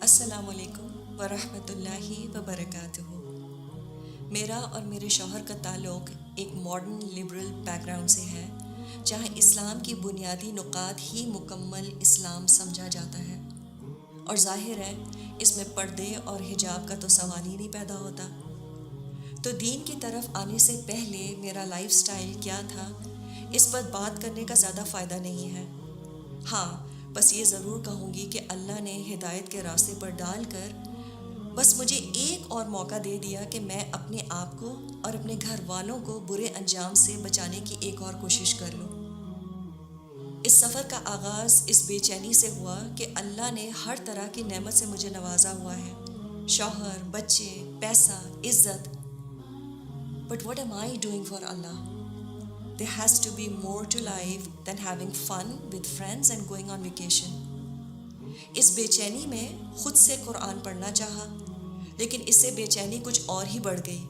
السلام علیکم ورحمۃ اللہ وبرکاتہ۔ میرا اور میرے شوہر کا تعلق ایک ماڈرن لبرل بیک گراؤنڈ سے ہے، جہاں اسلام کی بنیادی نکات ہی مکمل اسلام سمجھا جاتا ہے، اور ظاہر ہے اس میں پردے اور حجاب کا تو سوال ہی نہیں پیدا ہوتا۔ تو دین کی طرف آنے سے پہلے میرا لائف سٹائل کیا تھا، اس پر بات کرنے کا زیادہ فائدہ نہیں ہے۔ ہاں، بس یہ ضرور کہوں گی کہ اللہ نے ہدایت کے راستے پر ڈال کر بس مجھے ایک اور موقع دے دیا کہ میں اپنے آپ کو اور اپنے گھر والوں کو برے انجام سے بچانے کی ایک اور کوشش کر لوں۔ اس سفر کا آغاز اس بے چینی سے ہوا کہ اللہ نے ہر طرح کی نعمت سے مجھے نوازا ہوا ہے، شوہر، بچے، پیسہ، عزت۔ But what am I doing for Allah? There has to be more to life than having fun with friends and going on vacation. اس بے چینی میں خود سے قرآن پڑھنا چاہا، لیکن اس سے بے چینی کچھ اور ہی بڑھ گئی،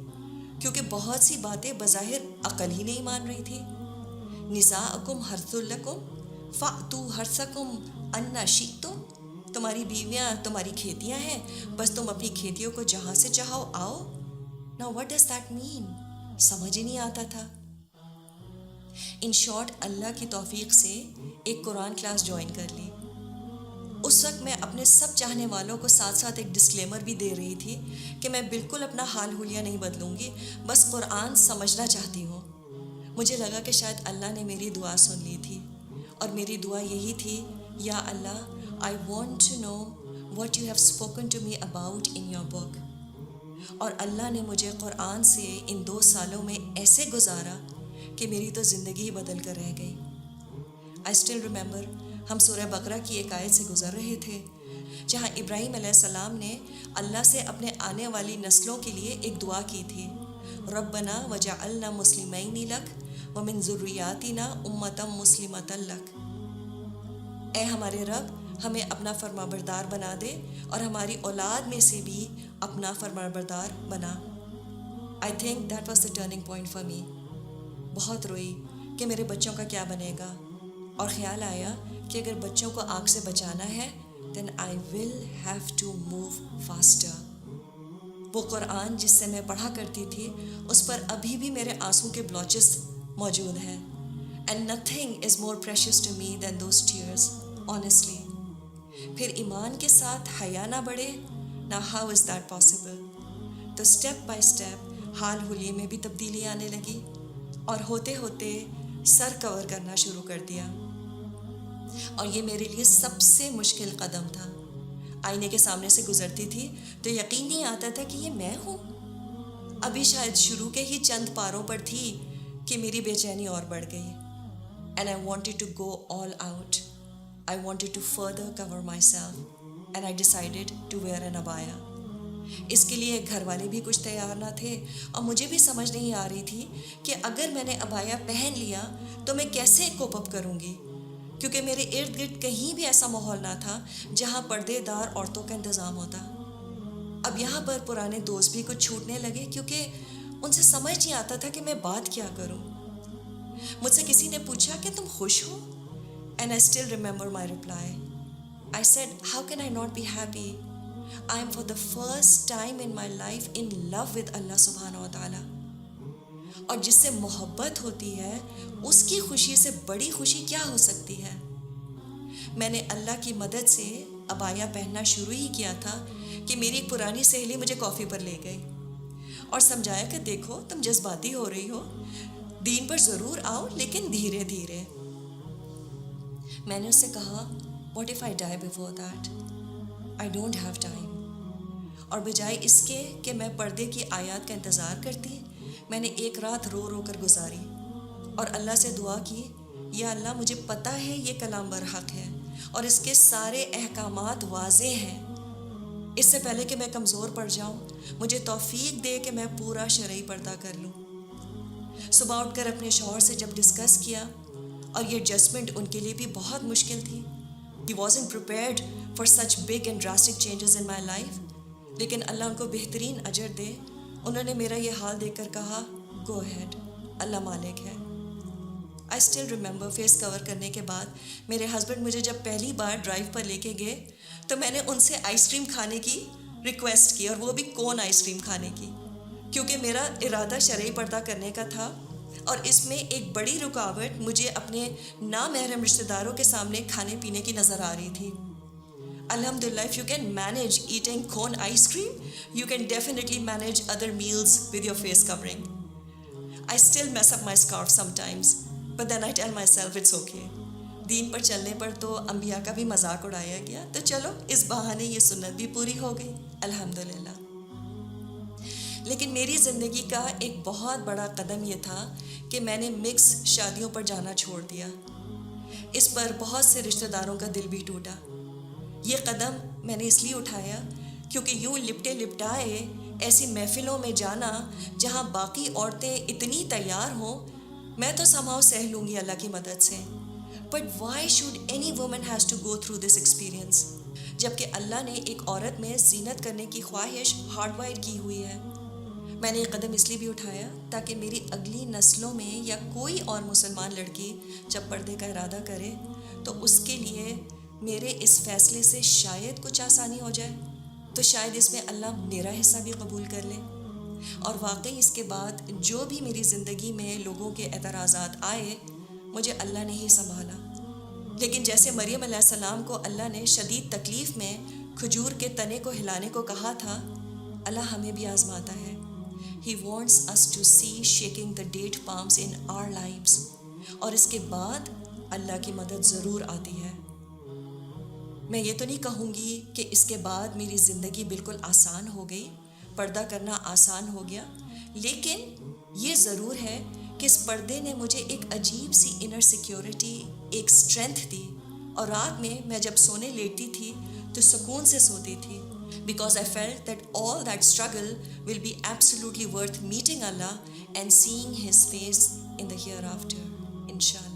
کیونکہ بہت سی باتیں بظاہر عقل ہی نہیں مان رہی تھی۔ نساءکم حرث لکم فأتوا حرثکم انا شئتم، تمہاری بیویاں تمہاری کھیتیاں ہیں، بس تم اپنی کھیتیوں کو جہاں سے چاہو آؤ۔ Now what does that mean؟ سمجھ ہی نہیں آتا تھا۔ ان شارٹ، اللہ کی توفیق سے ایک قرآن کلاس جوائن کر لی۔ اس وقت میں اپنے سب چاہنے والوں کو ساتھ ساتھ ایک ڈسکلیمر بھی دے رہی تھی کہ میں بالکل اپنا حال حلیہ نہیں بدلوں گی، بس قرآن سمجھنا چاہتی ہوں۔ مجھے لگا کہ شاید اللہ نے میری دعا سن لی تھی، اور میری دعا یہی تھی، یا اللہ، I want to know what you have spoken to me about in your book۔ اور اللہ نے مجھے قرآن سے ان 2 سالوں میں ایسے گزارا کہ میری تو زندگی بدل کر رہ گئی۔ I still remember، ہم سورہ بقرہ کی ایک آیت سے گزر رہے تھے، جہاں ابراہیم علیہ السلام نے اللہ سے اپنے آنے والی نسلوں کے لیے ایک دعا کی تھی، ربنا وجعلنا مسلمین لک ومن ذریاتنا امۃ مسلمۃ لک۔ اے ہمارے رب، ہمیں اپنا فرمانبردار بنا دے اور ہماری اولاد میں سے بھی اپنا فرمانبردار بنا۔ I think that was the turning point for me۔ بہت روئی کہ میرے بچوں کا کیا بنے گا، اور خیال آیا کہ اگر بچوں کو آگ سے بچانا ہے then I will have to move faster۔ وہ قرآن جس سے میں پڑھا کرتی تھی، اس پر ابھی بھی میرے آنسوں کے بلاچز موجود ہیں، and nothing is more precious to me than those tears، honestly۔ پھر ایمان کے ساتھ حیا نہ بڑھے، now how is that possible؟ تو اسٹیپ بائی اسٹیپ حال حلیے میں بھی تبدیلی آنے لگی، اور ہوتے ہوتے سر کور کرنا شروع کر دیا، اور یہ میرے لیے سب سے مشکل قدم تھا۔ آئینے کے سامنے سے گزرتی تھی تو یقین نہیں آتا تھا کہ یہ میں ہوں۔ ابھی شاید شروع کے ہی چند پاروں پر تھی کہ میری بے چینی اور بڑھ گئی، and I wanted to go all out۔ I wanted to further cover myself and I decided to wear an abaya۔ اس کے لیے گھر والے بھی کچھ تیار نہ تھے، اور مجھے بھی سمجھ نہیں آ رہی تھی کہ اگر میں نے ابایا پہن لیا تو میں کیسے کوپ اپ کروں گی، کیونکہ میرے ارد گرد کہیں بھی ایسا ماحول نہ تھا جہاں پردے دار عورتوں کا انتظام ہوتا۔ اب یہاں پر پرانے دوست بھی کچھ چھوٹنے لگے، کیونکہ ان سے سمجھ نہیں آتا تھا کہ میں بات کیا کروں۔ مجھ سے کسی نے پوچھا کہ تم خوش ہو؟ And I still remember my reply۔ I said, how can I not be happy؟ I am for the first time in my life in love with Allah سبحانہ و تعالیٰ۔ اور جس سے محبت ہوتی ہے، اس کی خوشی سے بڑی خوشی کیا ہو سکتی ہے؟ میں نے اللہ کی مدد سے عبایا پہننا شروع ہی کیا تھا کہ میری ایک پرانی سہیلی مجھے کافی پر لے گئی اور سمجھایا کہ دیکھو، تم جذباتی ہو رہی ہو، دین پر ضرور آؤ لیکن دھیرے دھیرے۔ میں نے اس سے کہا، what if I die before that؟ I don't have time۔ اور بجائے اس کے کہ میں پردے کی آیات کا انتظار کرتی، میں نے ایک رات رو رو کر گزاری اور اللہ سے دعا کی، یا اللہ، مجھے پتہ ہے یہ کلام برحق ہے اور اس کے سارے احکامات واضح ہیں۔ اس سے پہلے کہ میں کمزور پڑ جاؤں، مجھے توفیق دے کہ میں پورا شرعی پردہ کر لوں۔ صبح اٹھ کر اپنے شوہر سے جب ڈسکس کیا، اور یہ ایڈجسٹمنٹ ان کے لیے بھی بہت مشکل تھی۔ He wasn't prepared for such big and drastic changes in my life، لیکن اللہ ان کو بہترین اجر دے، انہوں نے میرا یہ حال دیکھ کر کہا، گو ahead، اللہ مالک ہے۔ آئی اسٹل ریممبر فیس کور کرنے کے بعد میرے ہسبینڈ مجھے جب پہلی بار ڈرائیو پر لے کے گئے تو میں نے ان سے آئس کریم کھانے کی ریکویسٹ کی، اور وہ بھی کون آئس کریم کھانے کی، کیونکہ میرا ارادہ شرعی پردہ کرنے کا تھا، اور اس میں ایک بڑی رکاوٹ مجھے اپنے نامحرم رشتہ داروں کے سامنے کھانے پینے کی نظر آ رہی تھی۔ Alhamdulillah, if you can manage eating cone ice cream, you can definitely manage other meals with your face covering. I still mess up my scarf sometimes, but then I tell myself it's okay. دین پر چلنے پر تو انبیاء کا بھی مذاق اڑایا گیا، تو چلو اس بہانے یہ سنت بھی پوری ہو گئی، الحمدللہ۔ لیکن میری زندگی کا ایک بہت بڑا قدم یہ تھا کہ میں نے مکس شادیوں پر جانا چھوڑ دیا۔ اس پر بہت سے رشتہ داروں کا دل بھی ٹوٹا۔ یہ قدم میں نے اس لیے اٹھایا کیونکہ یوں لپٹے لپٹائے ایسی محفلوں میں جانا جہاں باقی عورتیں اتنی تیار ہوں، میں تو سمہاؤ سہ لوں گی اللہ کی مدد سے، but why should any woman has to go through this experience, جبکہ اللہ نے ایک عورت میں زینت کرنے کی خواہش ہارڈ وائر کی ہوئی ہے۔ میں نے یہ قدم اس لیے بھی اٹھایا تاکہ میری اگلی نسلوں میں یا کوئی اور مسلمان لڑکی جب پردے کا ارادہ کرے تو اس کے لیے میرے اس فیصلے سے شاید کچھ آسانی ہو جائے، تو شاید اس میں اللہ میرا حصہ بھی قبول کر لے۔ اور واقعی اس کے بعد جو بھی میری زندگی میں لوگوں کے اعتراضات آئے، مجھے اللہ نے ہی سنبھالا۔ لیکن جیسے مریم علیہ السلام کو اللہ نے شدید تکلیف میں کھجور کے تنے کو ہلانے کو کہا تھا، اللہ ہمیں بھی آزماتا ہے۔ He wants us to see shaking the date palms in our lives، اور اس کے بعد اللہ کی مدد ضرور آتی ہے۔ میں یہ تو نہیں کہوں گی کہ اس کے بعد میری زندگی بالکل آسان ہو گئی، پردہ کرنا آسان ہو گیا، لیکن یہ ضرور ہے کہ اس پردے نے مجھے ایک عجیب سی انر سیکیورٹی، ایک اسٹرینتھ دی، اور رات میں میں جب سونے لیٹتی تھی تو سکون سے سوتی تھی، because I felt that all that struggle will be absolutely worth meeting Allah and seeing his face in the hereafter, انشاء اللہ۔